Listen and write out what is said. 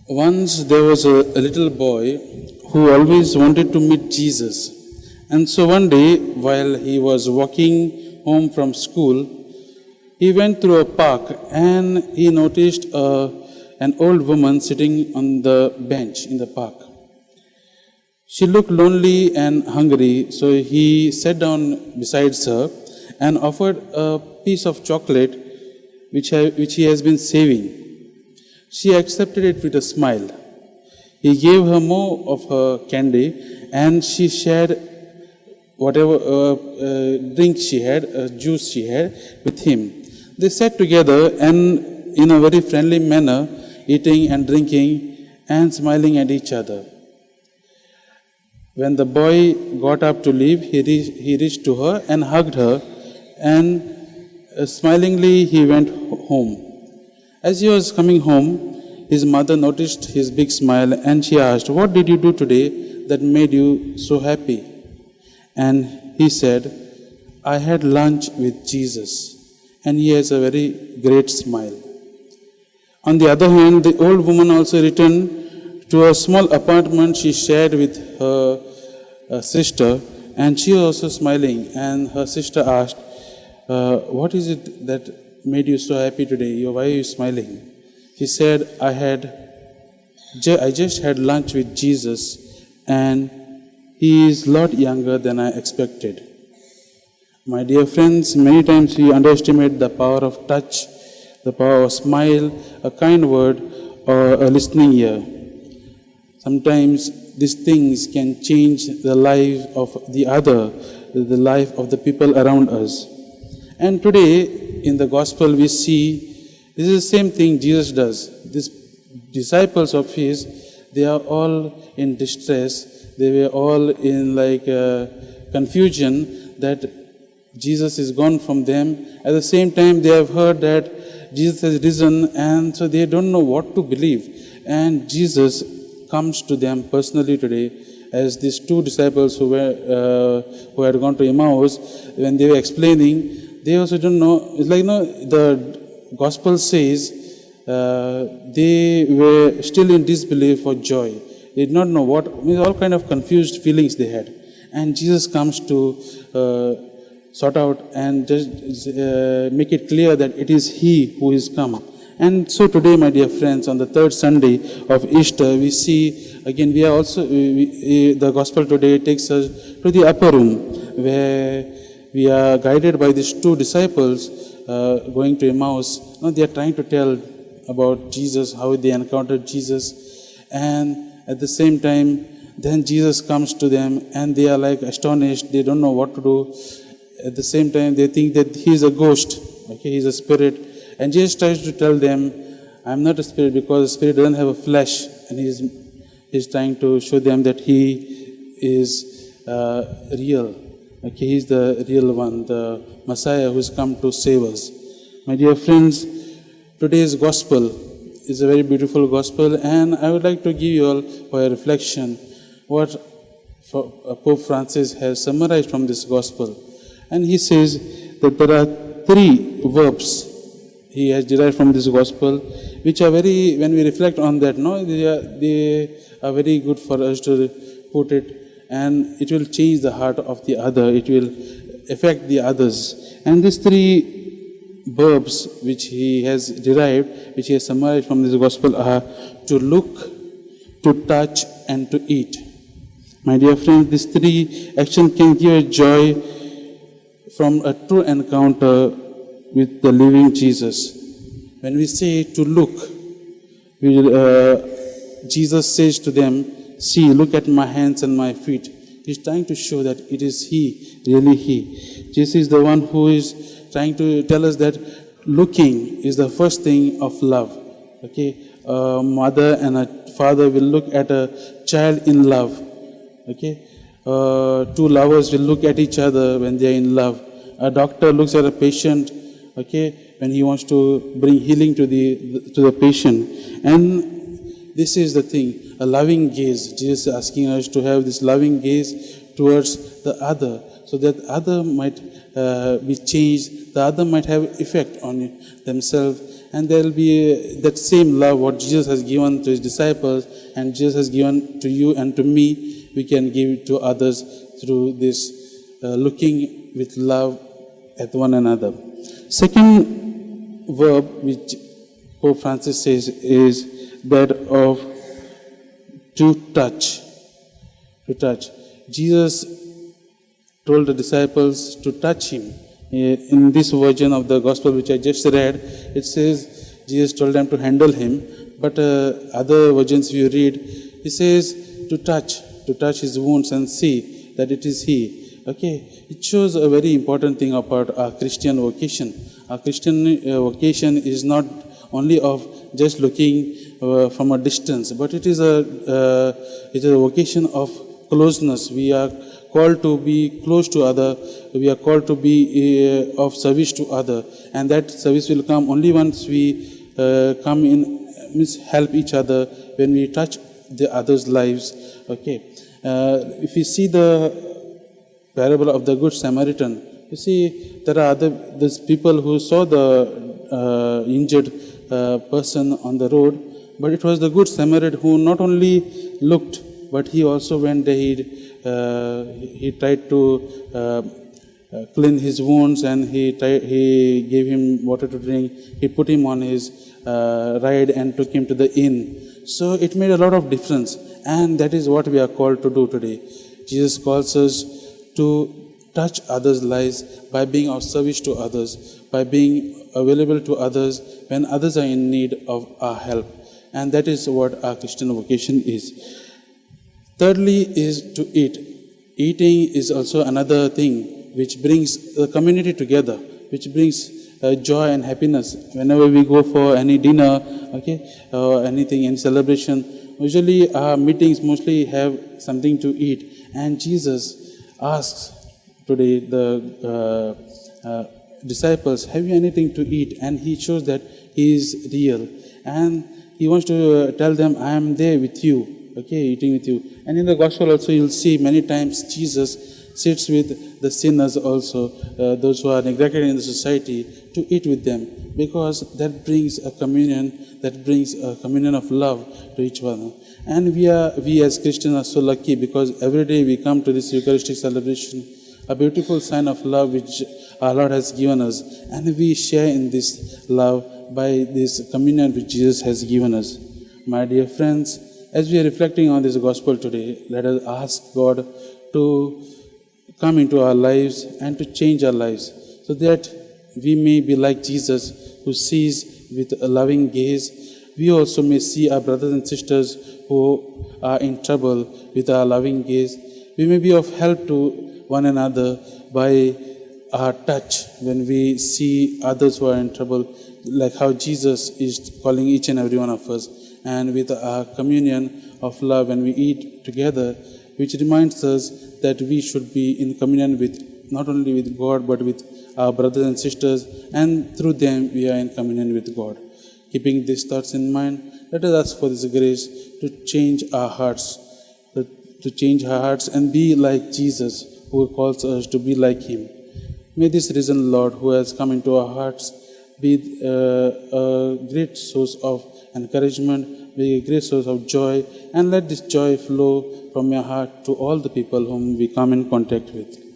Once there was a little boy who always wanted to meet Jesus. And so one day, while he was walking home from school, he went through a park and he noticed an old woman sitting on the bench in the park. She looked lonely and hungry, so he sat down beside her and offered a piece of chocolate which he has been saving. She accepted it with a smile. He gave her more of her candy and she shared whatever drink she had, juice she had, with him. They sat together and in a very friendly manner, eating and drinking and smiling at each other. When the boy got up to leave, he reached to her and hugged her, and smilingly he went home. As he was coming home, his mother noticed his big smile and she asked, "What did you do today that made you so happy?" And he said, "I had lunch with Jesus." And he has a very great smile. On the other hand, the old woman also returned to a small apartment she shared with her sister, and she was also smiling. And her sister asked, "What is it that made you so happy today? Why are you smiling?" He said, I just had lunch with Jesus, and he is a lot younger than I expected." My dear friends, many times we underestimate the power of touch, the power of smile, a kind word, or a listening ear. Sometimes these things can change the life of the other, the life of the people around us. And today, in the gospel, we see this is the same thing Jesus does. These disciples of his, they are all in distress. They were all in confusion that Jesus is gone from them. At the same time, they have heard that Jesus has risen, and so they don't know what to believe. And Jesus comes to them personally today, as these two disciples who had gone to Emmaus, when they were explaining, they also don't know. It's like, the gospel says they were still in disbelief or joy. They did not know all kind of confused feelings they had. And Jesus comes to sort out and just make it clear that it is He who is come. And so today, my dear friends, on the third Sunday of Easter, we see, again, we are also, the gospel today takes us to the upper room, where we are guided by these two disciples going to Emmaus. They are trying to tell about Jesus, how they encountered Jesus. And at the same time, then Jesus comes to them and they are like astonished. They don't know what to do. At the same time, they think that he is a ghost. Okay, he's a spirit. And Jesus tries to tell them, "I'm not a spirit," because the spirit doesn't have a flesh. And he's trying to show them that he is real. Okay, he's the real one, the Messiah who's come to save us. My dear friends, today's gospel is a very beautiful gospel, and I would like to give you all for a reflection what Pope Francis has summarized from this gospel. And he says that there are 3 verbs he has derived from this gospel, which are very, when we reflect on that, they are very good for us to put it, and it will change the heart of the other, it will affect the others. And these 3 verbs which he has derived, which he has summarized from this gospel, are to look, to touch, and to eat. My dear friends, these 3 actions can give us joy from a true encounter with the living Jesus. When we say to look, Jesus says to them, "See, look at my hands and my feet." He's trying to show that it is He, really He. Jesus is the one who is trying to tell us that looking is the first thing of love. Okay, a mother and a father will look at a child in love. Okay, 2 lovers will look at each other when they are in love. A doctor looks at a patient, okay, when he wants to bring healing to the patient. And this is the thing, a loving gaze. Jesus is asking us to have this loving gaze towards the other, so that other might be changed, the other might have effect on themselves, and there will be that same love what Jesus has given to his disciples and Jesus has given to you and to me, we can give it to others through this looking with love at one another. Second verb which Pope Francis says is that of to touch. To touch. Jesus told the disciples to touch him. In this version of the gospel which I just read, it says Jesus told them to handle him, but other versions you read, he says to touch his wounds and see that it is he. Okay, it shows a very important thing about our Christian vocation. Our Christian vocation is not only of just looking from a distance, but it is a vocation of closeness. We are called to be close to other. We are called to be of service to other, and that service will come only once we come in, help each other when we touch the others' lives. Okay, if you see the parable of the Good Samaritan, you see there are these people who saw the injured person on the road, but it was the Good Samaritan who not only looked, but he also went there. He tried to clean his wounds, and he gave him water to drink. He put him on his ride and took him to the inn. So it made a lot of difference, and that is what we are called to do today. Jesus calls us to touch others' lives by being of service to others, by being available to others when others are in need of our help. And that is what our Christian vocation is. Thirdly is to eat. Eating is also another thing which brings the community together, which brings joy and happiness. Whenever we go for any dinner, or anything, any celebration, usually our meetings mostly have something to eat. And Jesus asks today the disciples, have you anything to eat? And he shows that he is real. And he wants to tell them, I am there with you. Eating with you. And in the gospel also you'll see many times Jesus sits with the sinners also, those who are neglected in the society, to eat with them, because that brings a communion of love to each one. And we as Christians are so lucky, because every day we come to this Eucharistic celebration, a beautiful sign of love which our Lord has given us, and we share in this love by this communion which Jesus has given us. My dear friends, as we are reflecting on this gospel today, let us ask God to come into our lives and to change our lives, so that we may be like Jesus, who sees with a loving gaze. We also may see our brothers and sisters who are in trouble with our loving gaze. We may be of help to one another by our touch when we see others who are in trouble, like how Jesus is calling each and every one of us. And with our communion of love when we eat together, which reminds us that we should be in communion with not only with God but with our brothers and sisters, and through them we are in communion with God. Keeping these thoughts in mind, let us ask for this grace to change our hearts, and be like Jesus, who calls us to be like him. May this risen Lord, who has come into our hearts, be a great source of encouragement, be a great source of joy, and let this joy flow from your heart to all the people whom we come in contact with.